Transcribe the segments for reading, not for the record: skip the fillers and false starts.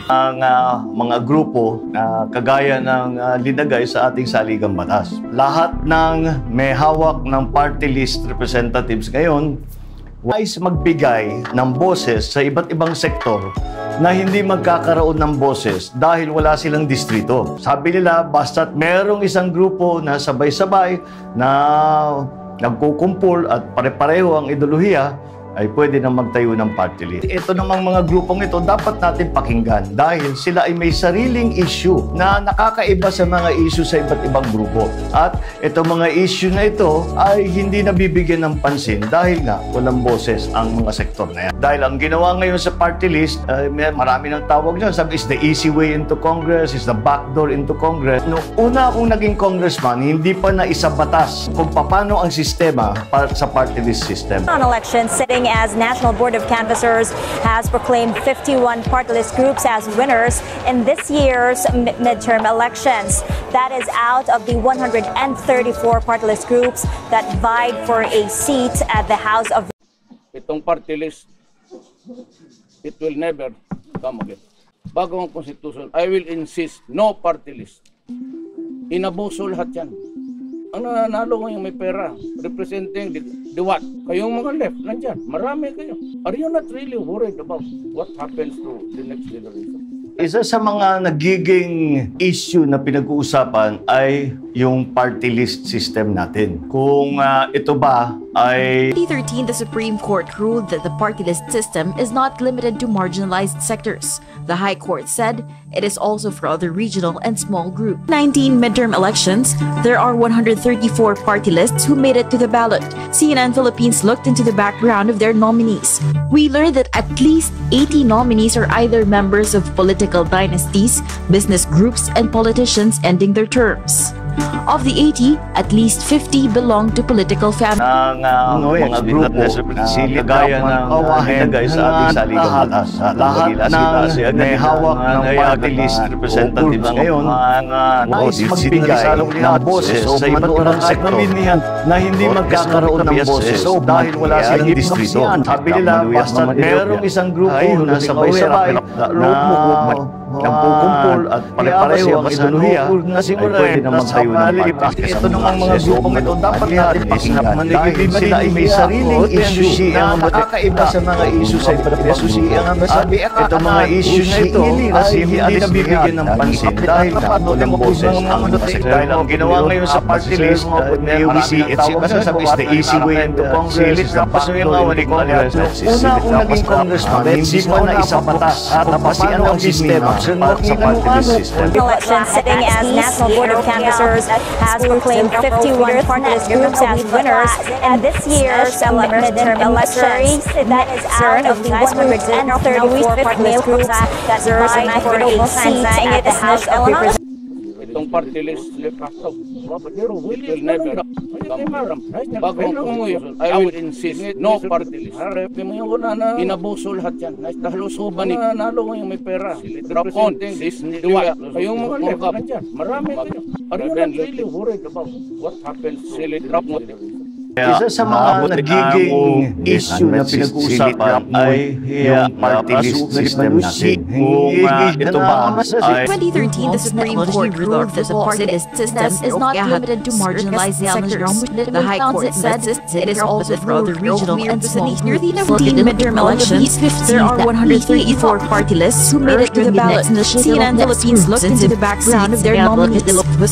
ang mga grupo na kagaya ng linagay sa ating saligang batas. Lahat ng may hawak ng party list representatives ngayon wais magbigay ng boses sa iba't ibang sektor na hindi magkakaroon ng boses dahil wala silang distrito. Sabi nila, basta't merong isang grupo na sabay-sabay na nagkukumpul at pare-pareho ang ideolohiya, ay pwede nang magtayo ng party list. Ito namang mga grupong ito dapat natin pakinggan dahil sila ay may sariling issue na nakakaiba sa mga issue sa iba't ibang grupo. At itong mga issue na ito ay hindi nabibigyan ng pansin dahil nga walang boses ang mga sektor na yan. Dahil ang ginawa ngayon sa party list, marami ng tawag niyan. Sabi, is the easy way into Congress, is the backdoor into Congress. Noong una akong naging congressman, hindi pa naisabatas kung paano ang sistema sa party list system. On election, sitting as National Board of Canvassers has proclaimed 51 party list groups as winners in this year's midterm elections. That is out of the 134 party list groups that vied for a seat at the House of... Itong party list, it will never come again. Bago ang Constitution, I will insist, no party list. Inabuso lahat yan. Ang nanalo ngayon may pera, representing the what? Kayong mga left, nandyan, marami kayo. Are you not really worried about what happens to the next generation? Isa sa mga nagiging issue na pinag-uusapan ay yung party list system natin. Kung ito ba ay... 2013, the Supreme Court ruled that the party list system is not limited to marginalized sectors. The High Court said it is also for other regional and small groups. 19 midterm elections, there are 134 party lists who made it to the ballot. CNN Philippines looked into the background of their nominees. We learned that at least 80 nominees are either members of political dynasties, business groups, and politicians ending their terms. Of the 80, at least 50 belong to political families. Mga grupo na gaya ng nilagay sa ating saligang batas. Lahat ng may hawak ng party list representatives ngayon nais magbigay ng boses sa iba't ibang sektor na hindi magkakaroon ng boses dahil wala silang distrito. Sabi nila, basta merong isang grupo na sabay-sabay na nagkukumpul at pare-pareho ang ideolohiya ay pwede na magtayo ng party. Ito namang mga grupong ito dapat natin pakinggan dahil sila ay may sariling issue na nakakaiba sa mga issue sa iba't ibang grupo. Sabi, ito mga issue na ito ay hindi nabibigyan ng pansin dahil nga walang boses ang mga sektor. Dahil ang ginawa ngayon sa party list, may sabi, is the easy way into Congress, is the backdoor into Congress. Una akong naging congressman, hindi pa na isang batas at napasian ang sistema sa party list system. Election, sitting as National Board of Canvassers has proclaimed 51 party list groups as winners in this year's midterm elections. That is out of the 134 party list groups that vied for a seat at the House of Representatives. Itong party list, it will never come. Bago ang Constitution, I will insist, no party list. Inabuso lahat yan. Dahil usuban ni nanalo ngayon may pera. Representing the what? Kayong mga left, nandyan, marami kayo. Are you not really worried about what happens to the Isa sa mga nagiging issue na pinag-uusapan ay yung party list system natin. Kung ito ba ay... 2013, the Supreme Court ruled that the party list system is not limited to marginalized sectors. The High Court said it is also for other regional and small groups. 19 midterm elections, there are 134 party lists who made it to the ballot. CNN Philippines looked into the background of their nominees.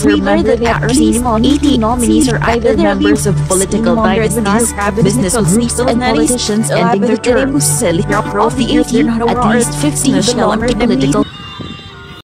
We learned that at least 80 nominees are either members of political dynasties, business groups, and politicians ending their terms. Of the 80, at least 50 belong to political